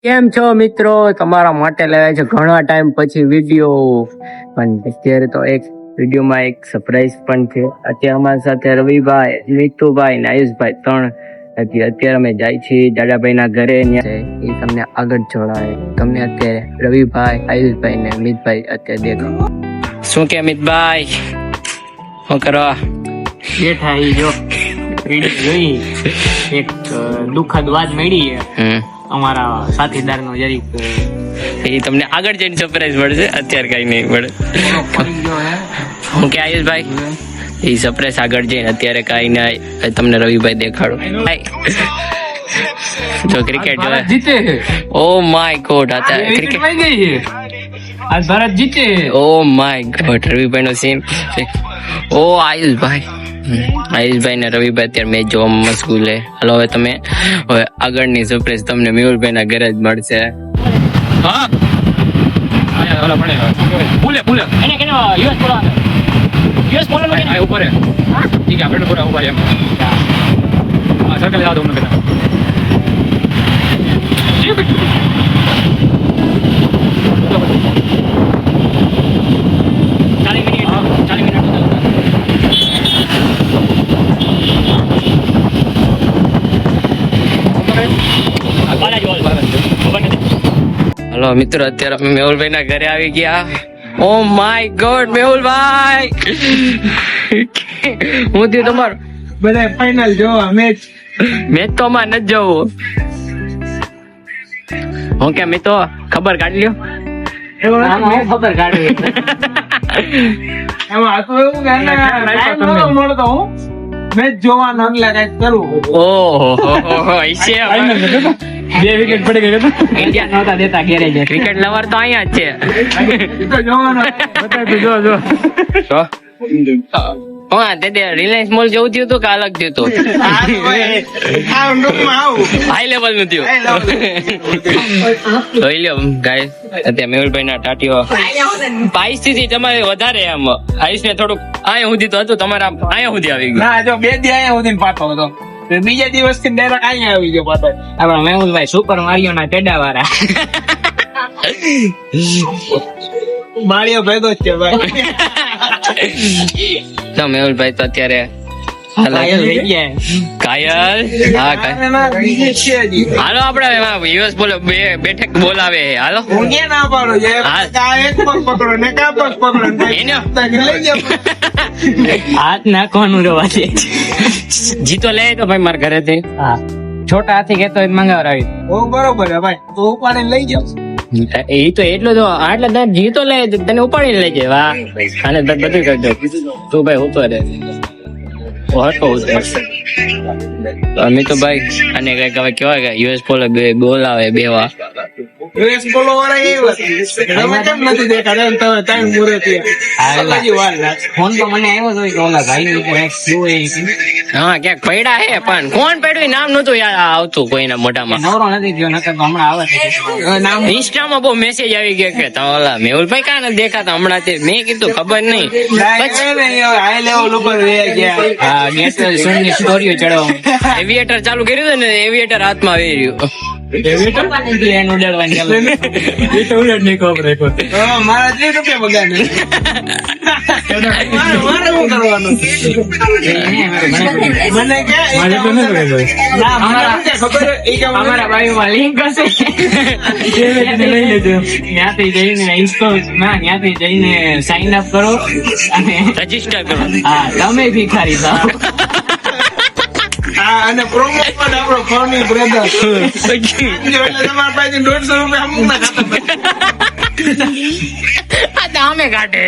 કેમ છો મિત્રો? તમારા માટે લાવ્યા છે ઘણા ટાઈમ પછી વિડીયો, પણ અત્યારે તો એક વિડીયોમાં એક સરપ્રાઈઝ પણ છે. અત્યારે અમારી સાથે રવિભાઈ, નીતુભાઈ ને આયુષભાઈ ત્રણ અત્યારે અમે જાય છીએ દાદાભાઈ ના ઘરે. એ તમને આગળ જોડાય. તમને અત્યારે રવિભાઈ, આયુષભાઈ ને અમિતભાઈ અત્યારે દેખો. શું કે અમિતભાઈ, શું કરવા બેઠા ઈ જો વિડીયો જોઈ એક દુઃખદ વાત મળી છે અમારા સાથીદાર નો. જરીક એ તમને આગળ જઈને સરપ્રાઈઝ મળશે, અત્યારે કઈ નહીં મળે. હું કે આયુષભાઈ એ સરપ્રાઈઝ આગળ જઈને, અત્યારે કઈ નહીં. તમને રવિભાઈ દેખાડો. જો ક્રિકેટ જીતે છે. ઓ માય ગોડ, અત્યારે ક્રિકેટ ગઈ છે. આજ ભારત જીતે. ઓ માય ગોડ, રવિભાઈ નો સીન. ઓ આયુષભાઈ ને રવિભાઈ અત્યારે મેચ જોવામાં મશગુલ છે. હાલો હવે તમે આગળની સરપ્રાઈઝ તમને મેહુલભાઈ ના ઘરે જ મળશે. હા ઓલા પડે ભૂલે એને કેનો યુએસ બોલવાનો આ ઉપર હે. ઠીક છે આપણે પૂરા ઉપર એમ આ સર્કલ યાદ હોને કેના હલો મિત્રો, અત્યારે અમે મેહુલભાઈ ના ઘરે આવી ગયા. ઓ માય ગોડ મેહુલભાઈ, હું થયું તમારું? બધા ફાઇનલ જોવા મેચ તો અમારે નથી જવું. હું કે મિત્રો ખબર કાઢી લ્યો. ખબર કાઢવી એમાં આખું એવું કે મળતો હું મેચ જોવાનું એટલે કઈક કરવું. ઓહો બે વિકેટ પડી ગઈ ઇન્ડિયા નહોતા દેતા ઘેરે જ. ક્રિકેટ લવર તો અહીંયા જ છે. તો જોવાનો જો હા તે રિલાયન્સ મોલ જેવું થયું હતું કે અલગ થયું હતું? હાઈ લેવલ નું થયું. જોઈ લો ગાઈસ, અત્યારે મેહુલભાઈ ના ટાટીઓ પરિસ્થિતિ તમારે વધારે આમ આયુષ ને થોડુંક અહીંયા સુધી તો હતું, તમારે અહીંયા સુધી આવી ગયું. ના જો બે દી અહીંયા સુધી પાછો હતો, બીજા દિવસ થી ડાયરેક્ટ અહીંયા આવી ગયો પાછો. આપણા મેહુલભાઈ સુપર મારિયો ના ટેડા વાળા મારિયો ભેગો જ છે ભાઈ. તો મેહુલભાઈ તો અત્યારે ઘાયલ થઈ ગયા. કાયલ હા હાલો આપડે યુએસ બોલો બેઠક બોલાવે. હાલો હું ક્યાં ના પાડું છે. હા. આ એક પગ પકડો ને કા પગ પકડો ને એનો? લઈ જાઓ. હાથ નાખવાનું રેવા દે. જીતો લે તો ભાઈ મારા ઘરેથી. હા છોટા હાથી કેતો મંગાવરાવી. ઓ બરોબર હે ભાઈ, તો ઉપાડીને લઈ જાવ. એ તો એટલું તો આટલે તને જીતો લે, તને ઉપાડીને લઈ જાય. વાહ, અને બધું કરી દો તું ભાઈ. ઉતો રે અમે તો ભાઈ અને કઈક હવે કેવાય કે યુએસ પોલો બોલાવે બેવા. યુએસ બોલો વાળા એ વાત તમે કેમ નથી દેખાતા? તમે ટાઈમ પૂરો થયો હજી વાર લાગે. ફોન તો મને આવ્યો હતો કે ઓલા ભાઈ ઉપર એક શું એ હા ક્યાંક પડ્યા હે, પણ કોણ પડ્યું નામ નતું યાદ આવતું કોઈના મોઢામાં. નવરો નથી થયો, નકર તો હમણાં આવે નામ. ઇન્સ્ટામાં બહુ મેસેજ આવી ગયા કે ઓલા મેહુલભાઈ કાં નથી દેખાતા હમણાં. મેં કીધું ખબર નહીં. હાઈ લેવલ ઉપર વહી ગયા. હા ગેસ ની સ્ટોરીઓ ચડાવવા એવિએટર ચાલુ કર્યું હતું ને, એવિએટર હાથમાં આવી રહ્યું. પ્લેન ઉડાડવાની ચાલુ. એ તો ઉડાડ નહીં ખબર મારા 3 રૂપિયા બગાડ. મારે શું કરવાનું? મને કે અમારા ભાઈમાં લિંક હશે, લઈ લેજો. ત્યાંથી જઈને ઇન્સ્ટોલ ત્યાંથી જઈને સાઇન અપ કરો અને રજીસ્ટર કરો. હા તમે ભિખારી થાવ. અને પ્રોમો કોડ આપણો ફોની બ્રધર એટલે તમારા પાસે 150 રૂપિયા અમુક ના ખાતા અમે કાઢે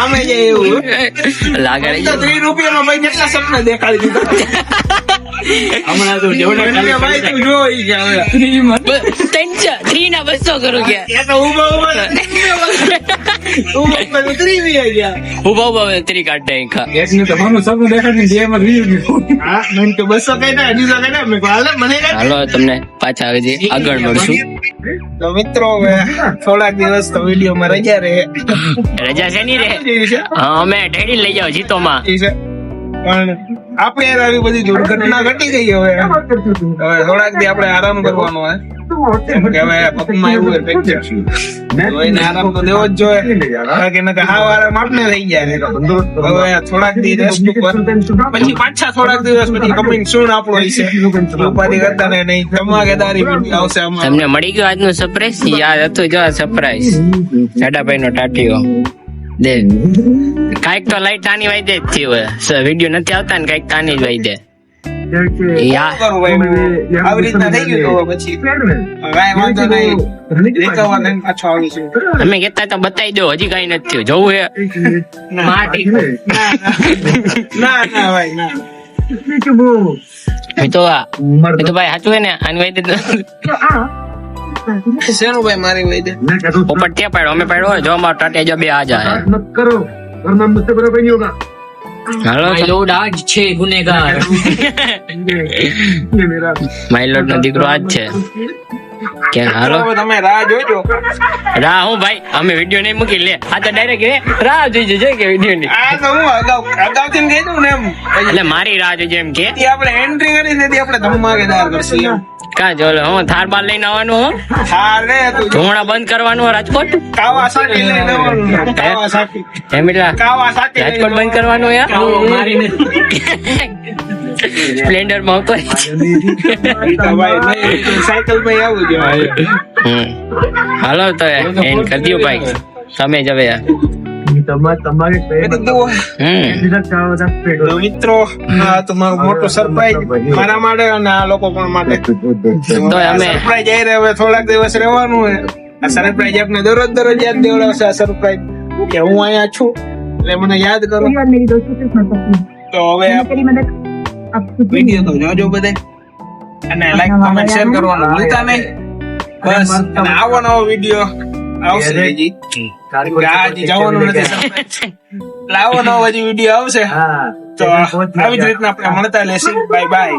અમે જે એવું લાગે 3 રૂપિયામાં ભાઈ કેટલા સપના દેખાડી દીધા. હમણાં તો જેવડા ભાઈ તું જોઈ ગયા 3 ના 200 કરું ગયા. એ તો ઉભા ઉભા 3 કાઢે ખા. એક ને તમારું સપનું દેખાડી જે એમાં રીવ્યુ હા મને તો 200 કઈ ના 200 કઈ ના મે હાલે મને હાલો તમને પાછા હજી આગળ મળશું. તો મિત્રો હવે થોડાક દિવસ તો વિડીયો માં રજા રહે. રજા છે ની રે? હા અમે ટેડી લઈ જાવ જીતો માં. પણ આપણે યાર આવી બધી દુર્ઘટના ઘટી ગઈ. હવે થોડાક દી આપણે આરામ કરવાનો હોય કેમ કે હવે પગમાં એવું હોય ફ્રેક્ચર, તો એને આરામ તો દેવો જ જોઈએ. બાકી નકર હાવ આરામ આપણે થઈ જાય. હવે થોડાક દી રેસ્ટ ઉપર પછી પાછા થોડાક દિવસ પછી કમિંગ સૂન આપણો હશે. ઉપાધિ કરતા ને નહીં, ધમાકેદારી વિડીયો આવશે આમાં. તમને મળી ગયો આજનું સરપ્રાઈઝ? યાદ હતું જો સરપ્રાઈઝ જાડાભાઈ નો ટાટીઓ દે. કાંઈક તો લાઈટ આની વાઈ દે જ થયું હોય, વિડીયો નથી આવતા ને કાંઈક આની જ વાઈ દે. યા કરું ભાઈ, આવી રીતના થઈ ગયું તો પછી કાંઈ વાંધો નહીં, recover થઈને પાછો આવીશું. અમે કહેતા તો બતાવી દો, હજી કઈ નથી થયું. જોવું હે માટી ના ભાઈ ના. તો ભાઈ સાચું હે ને આની વાઈ દે તો શેનું ભાઈ મારી વઈ દે? પોપટ ત્યાં પાડ્યો, અમે પાડ્યો. જો અમારો ટાટિયા જો બે આ જાય. હાલો લોડ આજ છે ગુનેગાર. માઇલોડ નો દીકરો આજ છે કે હાલો હવે તમે રાહ જોજો. રાહ હું ભાઈ, અમે વિડીયો નહીં મૂકી લે. આ તો ડાયરેક્ટ રાહ જોઈ જજો કે વિડીયો ની. આ તો હું અગાઉથી કહી દઉં ને એમ. એટલે મારી રાહ જોઈ એમ કે પછી આપણે એન્ટ્રી કરી દીધી, આપણે ધમાકેદાર કરશું એમ. કા જોલો હું થાર બાર લઈને આવવાનું હું હા રે તું ધોણા બંધ કરવાનું હોય રાજકોટ. કાવાસાકી લઈને આવવાનું. કાવાસાકી એમ એટલા કાવાસાકી રાજકોટ બંધ કરવાનું યાર. સ્પ્લેન્ડર માં આવતો હોય. સાયકલ માં આવું જોઈએ. હાલો તો એન કરી દો ભાઈ, તમે જ હવે. તો મિત્રો આ તો મારું મોટું સરપ્રાઈઝ મારા માટે અને આ લોકો પણ માટે. તો અમે સરપ્રાઈઝ આવી રહ્યો, હવે થોડાક દિવસ રહેવાનું હોય. આ સરપ્રાઈઝ આપણે દરરોજ યાદ દેવડાવશે. આ સરપ્રાઈઝ કે હું અહીંયા છું એટલે મને યાદ કરો. તો હવે વિડીયો તો જોજો બધે અને લાઈક કમેન્ટ શેર કરવાનું ભૂલતા નહીં. બસ અને આવો નવો વિડીયો આવશે હજી. હજી જવાનું નથી એટલે આવો નવો હજી વિડીયો આવશે. તો આવી જ રીતના આપણે મળતા લેશું. Bye bye.